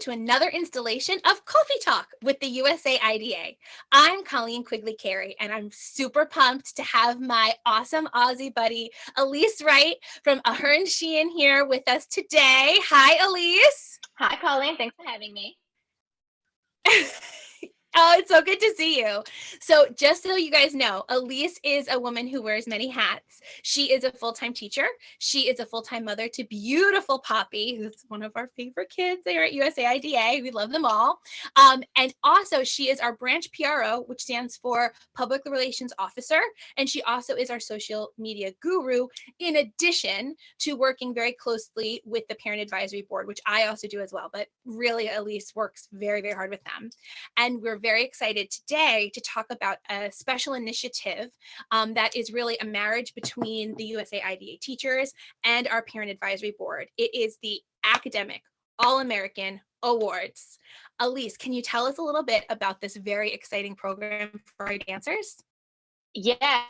to another installation of Coffee Talk with the USA IDA. I'm Colleen Quigley Carey, and I'm super pumped to have my awesome Aussie buddy, Elise Wright from Ahern Sheehan here with us today. Hi, Elise. Hi, Colleen. Thanks for having me. Oh, it's so good to see you. So just so you guys know, Elise is a woman who wears many hats. She is a full-time teacher. She is a full-time mother to beautiful Poppy, who's one of our favorite kids there at USAIDA. We love them all. And also she is our branch PRO, which stands for Public Relations Officer. And she also is our social media guru, in addition to working very closely with the Parent Advisory Board, which I also do as well. But really, Elise works very, very hard with them. And we're very excited today to talk about a special initiative that is really a marriage between the USA IDA teachers and our Parent Advisory Board. It is the Academic All-American Awards. Elise, can you tell us a little bit about this very exciting program for our dancers? Yeah,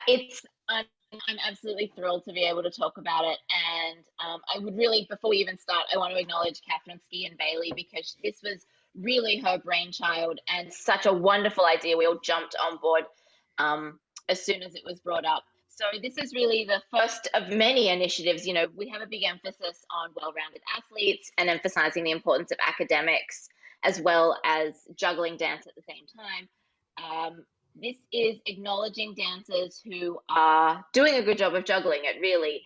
I'm absolutely thrilled to be able to talk about it. And I would really, before we even start, I want to acknowledge Catherine Ski and Bailey, because this was really her brainchild and such a wonderful idea. We all jumped on board as soon as it was brought up. So this is really the first of many initiatives. You know, we have a big emphasis on well-rounded athletes and emphasizing the importance of academics as well as juggling dance at the same time. This is acknowledging dancers who are doing a good job of juggling it, really.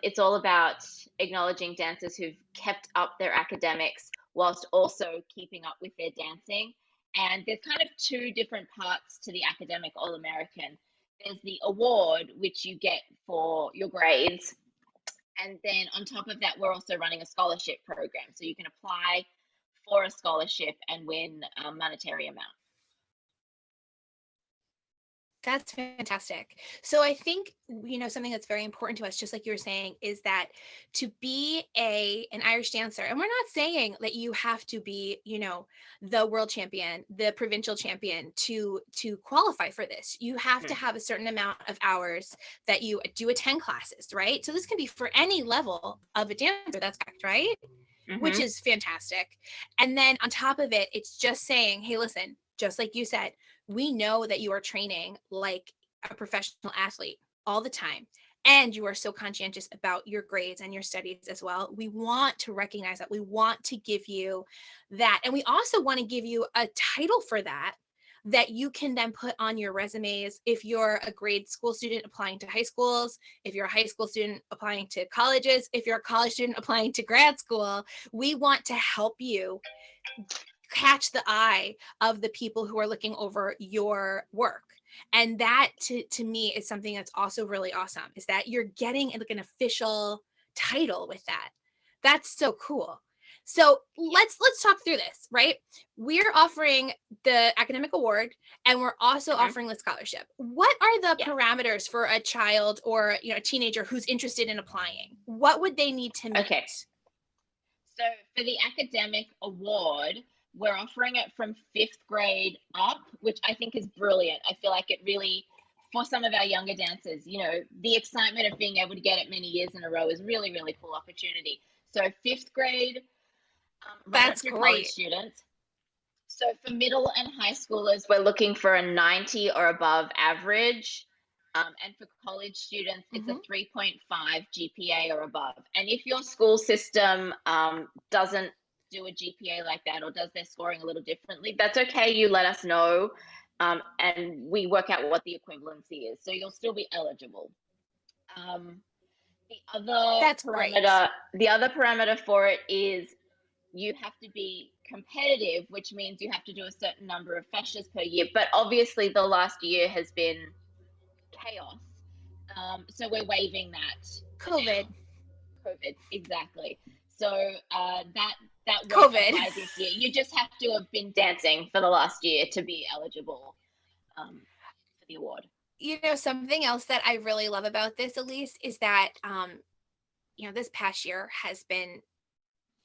It's all about acknowledging dancers who've kept up their academics whilst also keeping up with their dancing. And there's kind of two different parts to the Academic All-American. There's the award, which you get for your grades. And then on top of that, we're also running a scholarship program. So you can apply for a scholarship and win a monetary amount. That's fantastic. So I think, something that's very important to us, just like you were saying, is that to be an Irish dancer, and we're not saying that you have to be, the world champion, the provincial champion to qualify for this. You have to have a certain amount of hours that you do attend classes, right? So this can be for any level of a dancer, that's correct, right? Which is fantastic. And then on top of it, it's just saying, hey, listen, just like you said, we know that you are training like a professional athlete all the time, and you are so conscientious about your grades and your studies as well. We want to recognize that. We want to give you that. And we also want to give you a title for that you can then put on your resumes if you're a grade school student applying to high schools, if you're a high school student applying to colleges, if you're a college student applying to grad school. We want to help you catch the eye of the people who are looking over your work. And that to me is something that's also really awesome, is that you're getting like an official title with that. That's so cool. So let's talk through this, right? We're offering the academic award, and we're also offering the scholarship. What are the parameters for a child or a teenager who's interested in applying? What would they need to meet? Okay. So for the academic award, we're offering it from 5th grade up, which I think is brilliant. I feel like it really, for some of our younger dancers, the excitement of being able to get it many years in a row is really, really cool opportunity. So 5th grade, that's great. College students. So for middle and high schoolers, we're looking for a 90 or above average. And for college students, it's a 3.5 GPA or above. And if your school system doesn't do a GPA like that, or does their scoring a little differently, that's okay. You let us know, and we work out what the equivalency is. So you'll still be eligible. The other parameter for it is you have to be competitive, which means you have to do a certain number of FESHAs per year. But obviously the last year has been chaos. So we're waiving that. COVID, exactly. So that COVID this year. You just have to have been dancing for the last year to be eligible for the award. Something else that I really love about this, Elise, is that this past year has been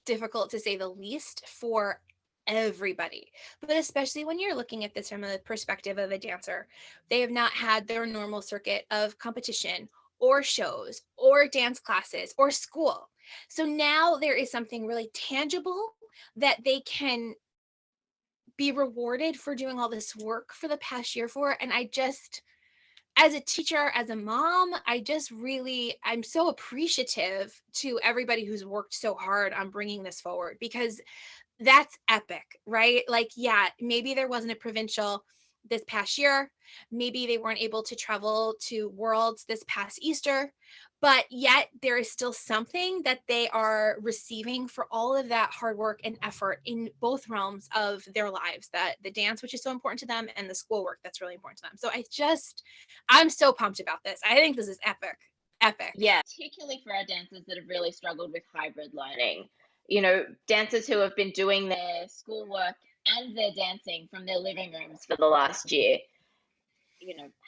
difficult, to say the least, for everybody, but especially when you're looking at this from the perspective of a dancer. They have not had their normal circuit of competition or shows or dance classes or school. So now there is something really tangible that they can be rewarded for doing all this work for the past year for. And I just, as a teacher, as a mom, I'm so appreciative to everybody who's worked so hard on bringing this forward, because that's epic, right? Like, yeah, maybe there wasn't a provincial this past year. Maybe they weren't able to travel to Worlds this past Easter, but yet there is still something that they are receiving for all of that hard work and effort in both realms of their lives, that the dance, which is so important to them, and the schoolwork that's really important to them. So I'm so pumped about this. I think this is epic. Epic. Yeah, particularly for our dancers that have really struggled with hybrid learning. Dancers who have been doing their schoolwork and their dancing from their living rooms for the last year.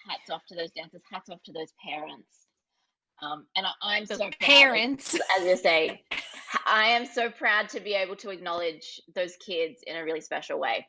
Hats off to those dancers, hats off to those parents. And I'm Those so proud, parents. as you say, I am so proud to be able to acknowledge those kids in a really special way.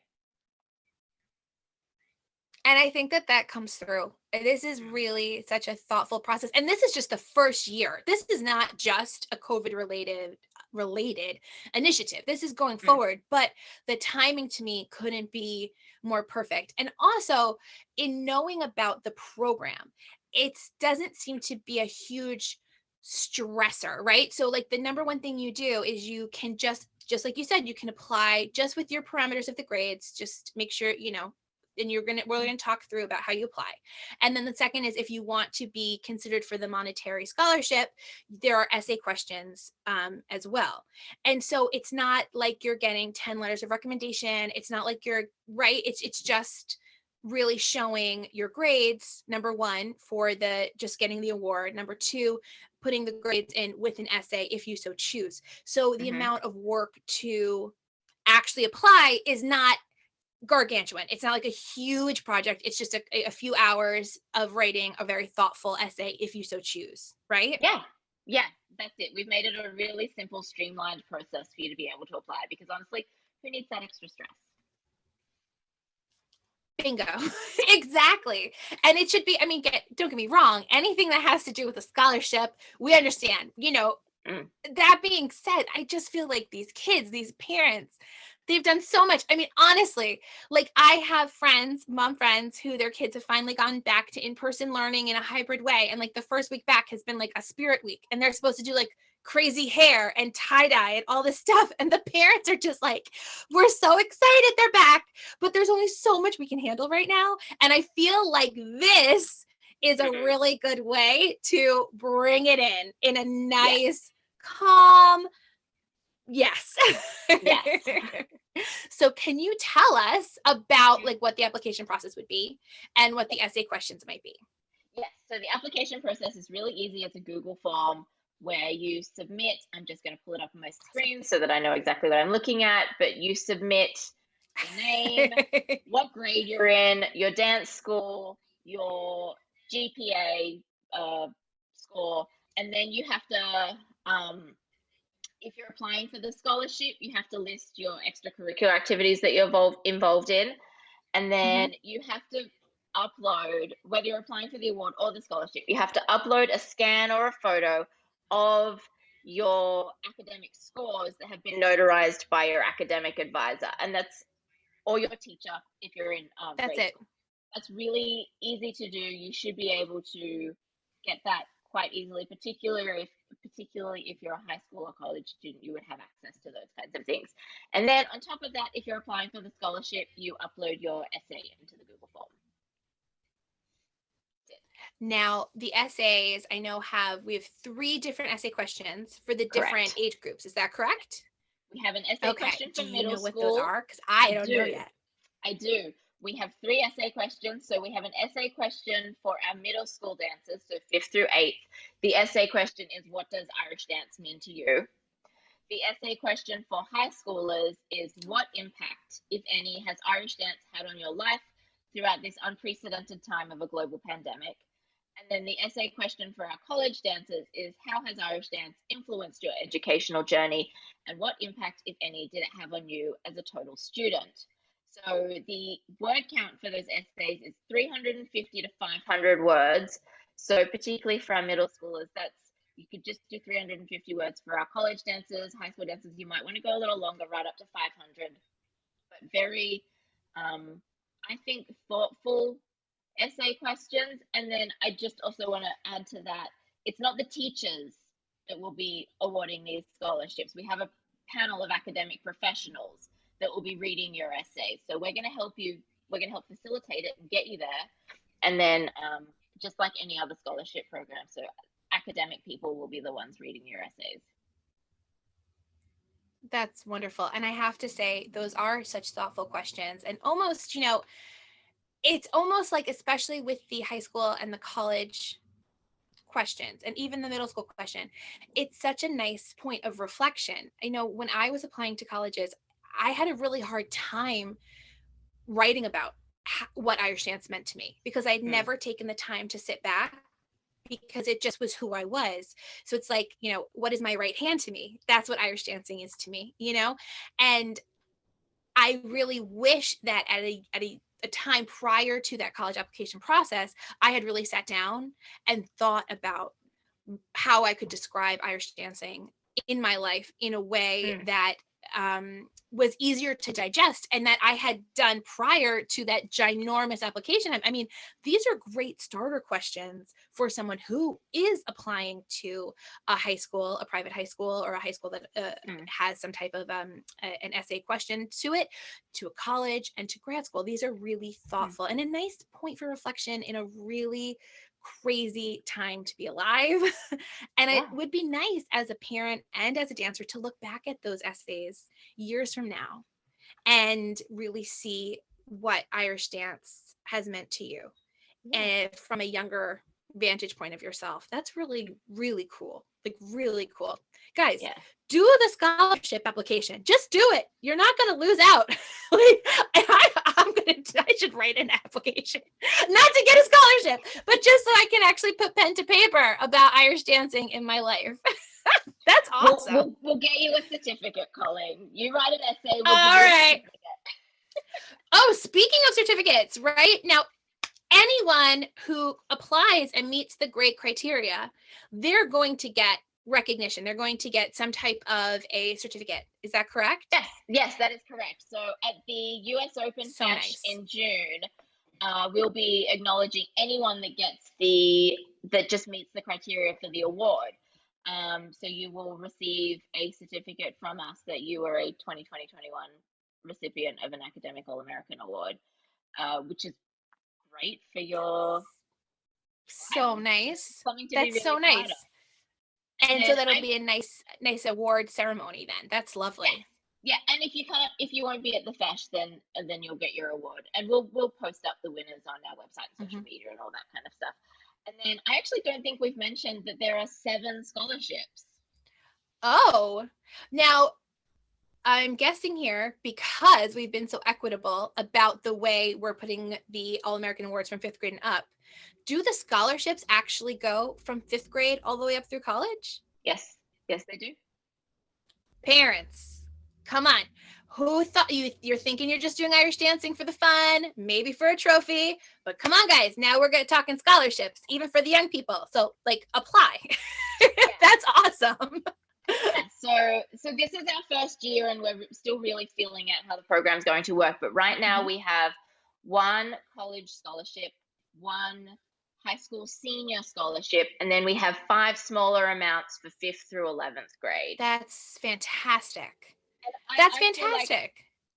And I think that that comes through. This is really such a thoughtful process. And this is just the first year. This is not just a COVID related initiative. This is going forward, but the timing to me couldn't be more perfect. And also, in knowing about the program, it doesn't seem to be a huge stressor, right? So like the number one thing you do is you can just like you said, you can apply just with your parameters of the grades. Just make sure, and we're gonna talk through about how you apply. And then the second is, if you want to be considered for the monetary scholarship, there are essay questions as well. And so it's not like you're getting 10 letters of recommendation. It's not like you're right. It's just really showing your grades, number one, for the just getting the award, number two, putting the grades in with an essay if you so choose. So the amount of work to actually apply is not gargantuan. It's not like a huge project. It's just a few hours of writing a very thoughtful essay if you so choose, right? Yeah, that's it. We've made it a really simple, streamlined process for you to be able to apply, because honestly, who needs that extra stress? Bingo. Exactly. And it should be, I mean, don't get me wrong, anything that has to do with a scholarship, we understand. That being said, I just feel like these kids, these parents, they've done so much. I mean, honestly, like I have mom friends, who their kids have finally gone back to in-person learning in a hybrid way. And like the first week back has been like a spirit week, and they're supposed to do like crazy hair and tie-dye and all this stuff. And the parents are just like, we're so excited they're back, but there's only so much we can handle right now. And I feel like this is a really good way to bring it in a nice, calm, yes. So can you tell us about like what the application process would be and what the essay questions might be? Yes, so the application process is really easy. It's a Google form where you submit. I'm just going to pull it up on my screen so that I know exactly what I'm looking at. But you submit your name, what grade you're in, your dance school, your GPA score, and then you have to, if you're applying for the scholarship, you have to list your extracurricular activities that you're involved in. And then you have to upload, whether you're applying for the award or the scholarship, you have to upload a scan or a photo of your academic scores that have been notarized by your academic advisor. And that's, or your teacher if you're in That's grade it. school. That's really easy to do. You should be able to get that quite easily, particularly if you're a high school or college student. You would have access to those kinds of things. And then on top of that, if you're applying for the scholarship, you upload your essay into the Google form. Now, the essays I know we have 3 different essay questions for the different age groups. Is that correct? We have an essay question for middle school. Do you know what those are? Because I don't know yet. I do. We have 3 essay questions. So we have an essay question for our middle school dancers, so 5th through 8th. The essay question is, what does Irish dance mean to you? The essay question for high schoolers is, what impact, if any, has Irish dance had on your life throughout this unprecedented time of a global pandemic? And then the essay question for our college dancers is, how has Irish dance influenced your educational journey, and what impact, if any, did it have on you as a total student? So the word count for those essays is 350 to 500 words. So particularly for our middle schoolers, that's You could just do 350 words for our college dancers. High school dancers, you might want to go a little longer, right up to 500. But very, I think, thoughtful essay questions. And then I just also want to add to that, it's not the teachers that will be awarding these scholarships. We have a panel of academic professionals that will be reading your essays. So we're going to help you, we're going to help facilitate it and get you there. And then just like any other scholarship program, so academic people will be the ones reading your essays. That's wonderful. And I have to say, those are such thoughtful questions, and almost, it's almost like, especially with the high school and the college questions, and even the middle school question, it's such a nice point of reflection. I know when I was applying to colleges, I had a really hard time writing about what Irish dance meant to me, because I'd never taken the time to sit back, because it just was who I was. So it's like, what is my right hand to me? That's what Irish dancing is to me, and I really wish that at a time prior to that college application process, I had really sat down and thought about how I could describe Irish dancing in my life in a way that was easier to digest, and that I had done prior to that ginormous application. I mean, these are great starter questions for someone who is applying to a high school, a private high school, or a high school that has some type of an essay question to it, to a college, and to grad school. These are really thoughtful and a nice point for reflection in a really crazy time to be alive. And it would be nice as a parent and as a dancer to look back at those essays years from now and really see what Irish dance has meant to you, and from a younger vantage point of yourself. That's really, really cool. Like, really cool. Guys, do the scholarship application. Just do it. You're not going to lose out. I should write an application, not to get a scholarship, but just so I can actually put pen to paper about Irish dancing in my life. That's awesome. We'll get you a certificate, Colleen. You write an essay. All right. Oh, speaking of certificates, right now, anyone who applies and meets the grade criteria, they're going to get recognition. They're going to get some type of a certificate. Is that correct? Yes, that is correct. So at the US Open Fesh in June, we'll be acknowledging anyone that just meets the criteria for the award. So you will receive a certificate from us that you are a 2020-21 recipient of an Academic All-American Award, which is great for your. So nice. Something to That's be really so nice. And so that'll be a nice award ceremony then. That's lovely. Yeah, and if you won't be at the Fesh, then you'll get your award, and we'll post up the winners on our website and social media and all that kind of stuff. And then I actually don't think we've mentioned that there are 7 scholarships. Oh, now I'm guessing here, because we've been so equitable about the way we're putting the All-American Awards from 5th grade and up, do the scholarships actually go from 5th grade all the way up through college? Yes, they do. Parents, come on. Who thought you're thinking you're just doing Irish dancing for the fun, maybe for a trophy, but come on, guys. Now we're talking scholarships, even for the young people. So apply. That's awesome. So this is our first year, and we're still really feeling out how the program's going to work. But right now we have 1 college scholarship, 1 high school senior scholarship, and then we have 5 smaller amounts for 5th through 11th grade. That's fantastic. That's fantastic.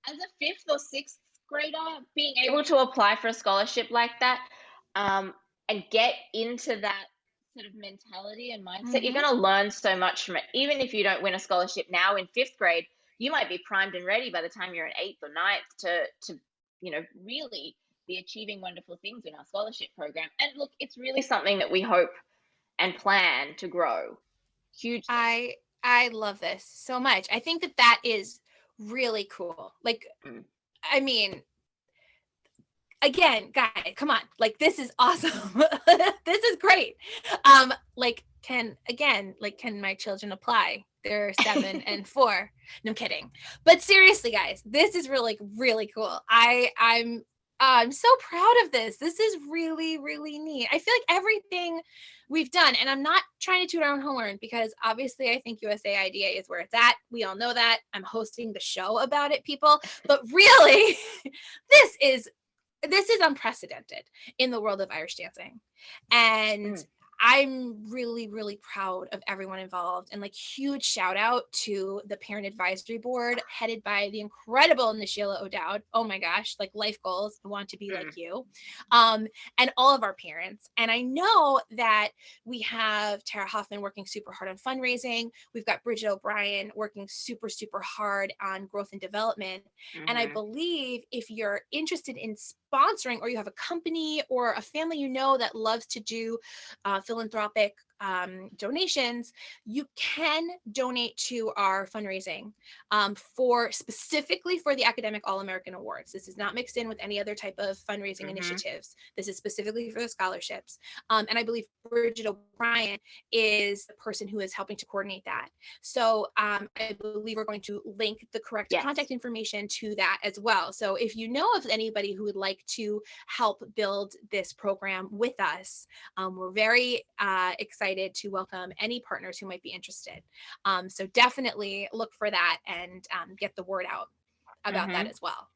As a 5th or 6th grader, being able to apply for a scholarship like that, and get into that sort of mentality and mindset, you're going to learn so much from it. Even if you don't win a scholarship now in 5th grade, you might be primed and ready by the time you're in 8th or 9th to really be achieving wonderful things in our scholarship program. And look, it's really something that we hope and plan to grow hugely. I love this so much. I think that is really cool. I mean, again, guys, come on. This is awesome. This is great. Can my children apply? They're 7 and 4. No, I'm kidding. But seriously, guys, this is really, really cool. I'm I'm so proud of this. This is really, really neat. I feel like everything we've done, and I'm not trying to toot our own horn because obviously I think USA IDA is where it's at. We all know that. I'm hosting the show about it, people. But really, this is this is unprecedented in the world of Irish dancing. And Mm. I'm really, really proud of everyone involved. And like, huge shout out to the parent advisory board headed by the incredible Nishila O'Dowd. Oh my gosh, like life goals. I want to be like Mm. you. And all of our parents. And I know that we have Tara Hoffman working super hard on fundraising. We've got Bridget O'Brien working super, super hard on growth and development. And I Hmm. believe if you're interested in sponsoring, or you have a company or a family you know that loves to do philanthropic donations, you can donate to our fundraising for specifically for the Academic All-American Awards. This is not mixed in with any other type of fundraising Hmm. initiatives. This is specifically for the scholarships. And I believe Bridget O'Brien is the person who is helping to coordinate that. So I believe we're going to link the correct Yes. contact information to that as well. So if you know of anybody who would like to help build this program with us, we're very excited to welcome any partners who might be interested. So definitely look for that and get the word out about that Hmm. as well.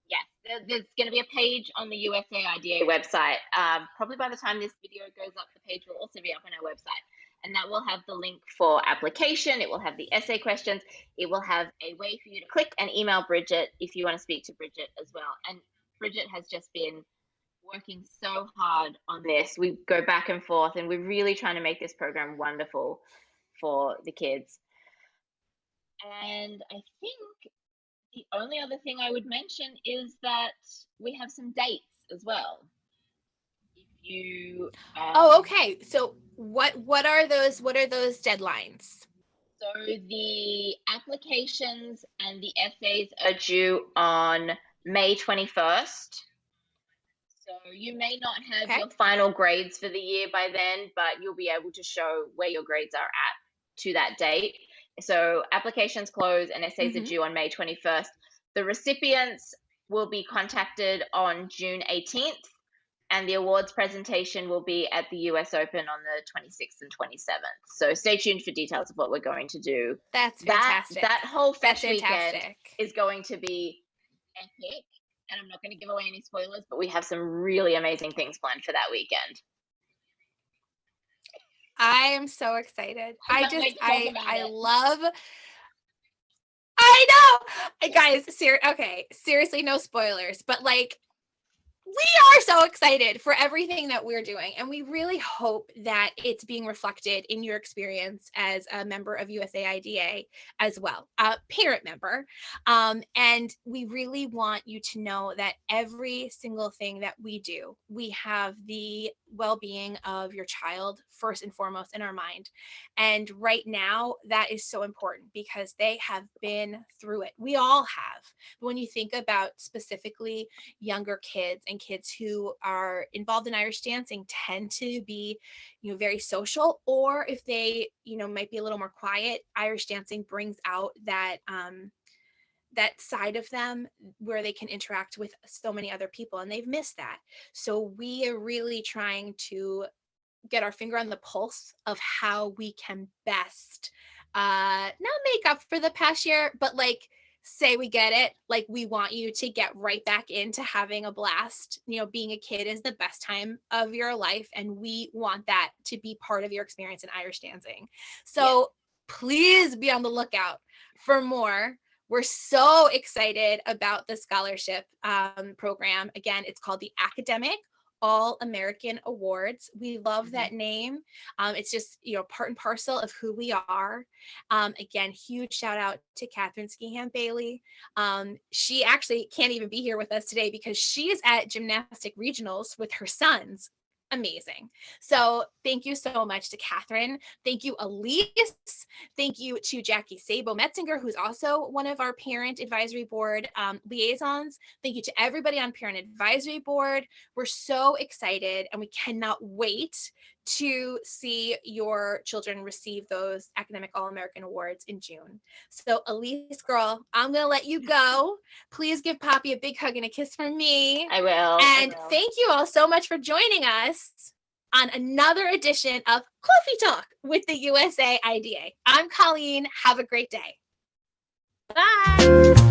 Yes, there's going to be a page on the USA IDA website. Probably by the time this video goes up, the page will also be up on our website. And that will have the link for application. It will have the essay questions. It will have a way for you to click and email Bridget if you want to speak to Bridget as well. And Bridget has just been working so hard on this. We go back and forth, and we're really trying to make this program wonderful for the kids. And I think the only other thing I would mention is that we have some dates as well. If you, Oh, okay. So what are those? What are those deadlines? so the applications and the essays are due on May 21st. So you may not have Okay. your final grades for the year by then, but you'll be able to show where your grades are at to that date. So applications close and essays are Mm-hmm. due on May 21st. The recipients will be contacted on June 18th, and the awards presentation will be at the US Open on the 26th and 27th. So stay tuned for details of what we're going to do. That's That fantastic. whole That's Fesh weekend fantastic. is going to be epic, and I'm not going to give away any spoilers, but we have some really amazing things planned for that weekend. I am so excited. I I can't just wait to talk about I it. love. I know, guys. Okay, seriously, no spoilers, but like, we are so excited for everything that we're doing, and we really hope that it's being reflected in your experience as a member of USAIDA as well, a parent member. And we really want you to know that every single thing that we do, we have the well-being of your child first and foremost in our mind. And right now, that is so important because they have been through it. We all have. But when you think about specifically younger kids and kids who are involved in Irish dancing tend to be, very social, or if they, might be a little more quiet, Irish dancing brings out that side of them where they can interact with so many other people, and they've missed that. So we are really trying to get our finger on the pulse of how we can best not make up for the past year, but like, say we get it, like, we want you to get right back into having a blast. Being a kid is the best time of your life, and we want that to be part of your experience in Irish dancing. Yes. So please be on the lookout for more. We're so excited about the scholarship program. Again, it's called the Academic All-American Awards. We love Hmm. that name. It's just, part and parcel of who we are. Again, huge shout out to Catherine Skehan Bailey. She actually can't even be here with us today because she is at gymnastic regionals with her sons. Amazing. So thank you so much to Catherine. Thank you, Elise. Thank you to Jackie Sabo Metzinger, who's also one of our parent advisory board liaisons. Thank you to everybody on parent advisory board. We're so excited, and we cannot wait to see your children receive those academic All-American awards in June. So Elise, girl, I'm going to let you go. Please give Poppy a big hug and a kiss from me. I will. And thank you all so much for joining us on another edition of Coffee Talk with the USA IDA. I'm Colleen. Have a great day. Bye.